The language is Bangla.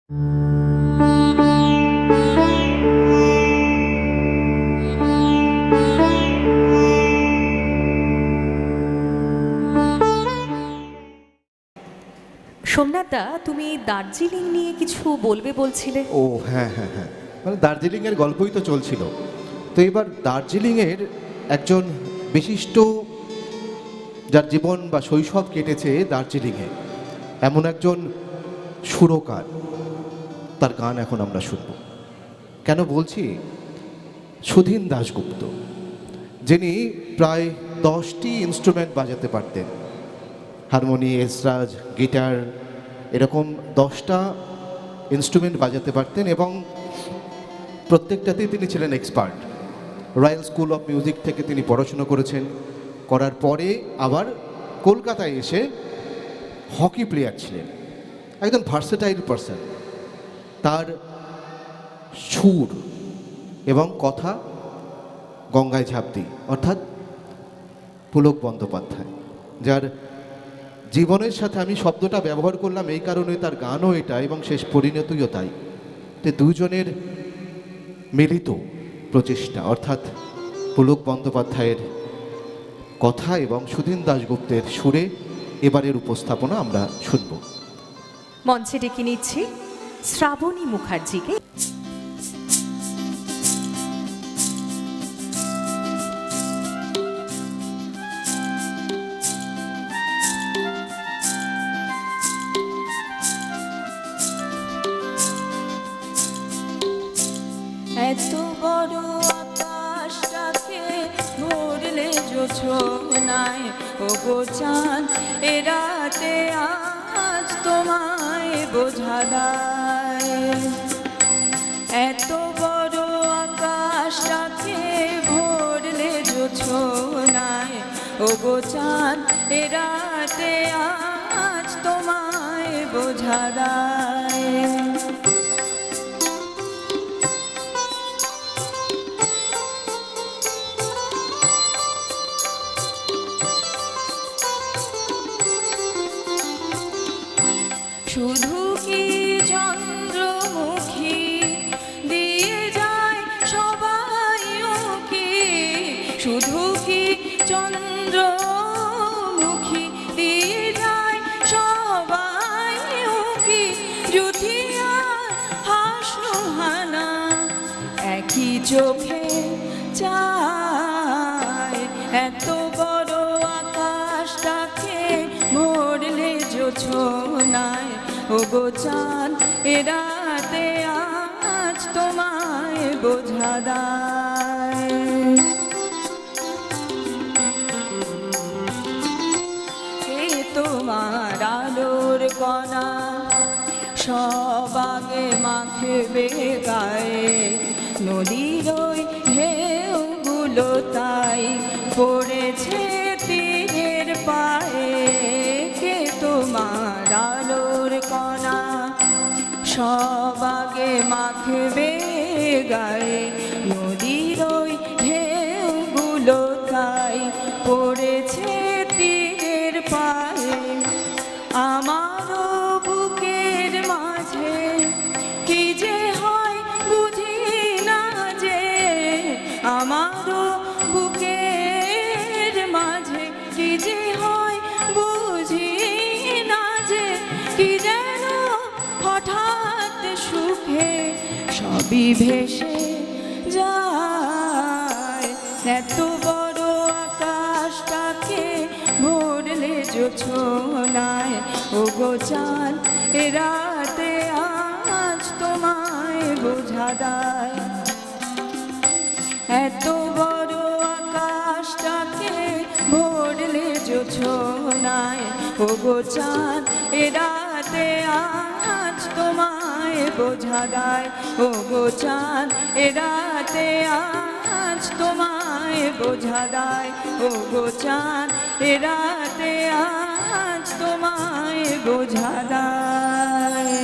সোমনাথদা, তুমি দার্জিলিং নিয়ে কিছু বলবে বলছিলে। ও হ্যাঁ হ্যাঁ হ্যাঁ, মানে দার্জিলিংয়ের গল্পই তো চলছিল। তো এবার দার্জিলিংয়ের একজন বিশিষ্ট, যার জীবন বা শৈশব কেটেছে দার্জিলিংয়ে, এমন একজন সুরকার, তার গান এখন আমরা শুনব। কেন বলছি? সুধীন দাশগুপ্ত, যিনি প্রায় 10টি ইনস্ট্রুমেন্ট বাজাতে পারতেন, হারমোনি, এসরাজ, গিটার, এরকম 10টা ইনস্ট্রুমেন্ট বাজাতে পারতেন এবং প্রত্যেকটাতেই তিনি ছিলেন expert. Royal school of music থেকে তিনি পড়াশুনো করেছেন, করার পরে আবার কলকাতায় এসে হকি প্লেয়ার ছিলেন, একজন ভার্সেটাইল পারসন। তার সুর এবং কথা গঙ্গায় ঝাঁপ দিই, অর্থাৎ পুলক বন্দ্যোপাধ্যায়, যার জীবনের সাথে আমি শব্দটা ব্যবহার করলাম এই কারণে, তার গানও এটা এবং শেষ পরিণতিও তাই। তো দুজনের মিলিত প্রচেষ্টা, অর্থাৎ পুলক বন্দ্যোপাধ্যায়ের কথা এবং সুধীন দাশগুপ্তের সুরে এবারের উপস্থাপনা আমরা শুনব। মঞ্চে ডেকে নিচ্ছি শ্রাবণী মুখার্জিকে। এত বড় আকাশটাকে ভরলে জোছনায়, ও গো চাঁদ এ রাতে আজ তোমায় বোঝা দায়। এত বড় আকাশটাকে ভরলে জোছনায়, ও গো চাঁদ এ রাতে আজ তোমায় বোঝা দায়। শুধু কি চন্দ্রমুখী দিয়ে যায় সবাই কি, শুধু কি চন্দ্রমুখী দিয়ে যায় সবাই কি, জুথিয়া হাসুহানা একই চোখে চায়। এত বড় আকাশটাকে ভরলে জোছনায়, ও গো চাঁদ এ রাতে আজ তোমায় বোঝা দায়। কে তোমার আলোর কণা সব আগে মাখবে গায়ে, নদীর ওই ঢেউগুলো তাই পড়েছে তীরের পায়ে। কে তোমার আলোর কণা সব আগে মাখবে গায়ে, নদীর ওই ঢেউগুলো তাই পড়েছে তীরের পায়ে। আমারও বুকের মাঝে কি যে হয় বুঝি না যে, আমারও বুকের মাঝে কি যে হয় বুঝি না যে, কি যেন হঠাৎ সুখে সবই ভেসে যায়। এত বড় আকাশটাকে ভরলে জোছনায়, ও গো চাঁদ এ রাতে আজ তোমায় বোঝা দায়। এত বড় আকাশটাকে ভরলে জোছনায়, ও গো চাঁদ এ রাতে আজ তোমায় বোঝা দায়। ও গো চাঁদ এ রাতে আজ তোমায় বোঝা দায়। ও গো চাঁদ এ রাতে আজ তোমায় বোঝা দায়।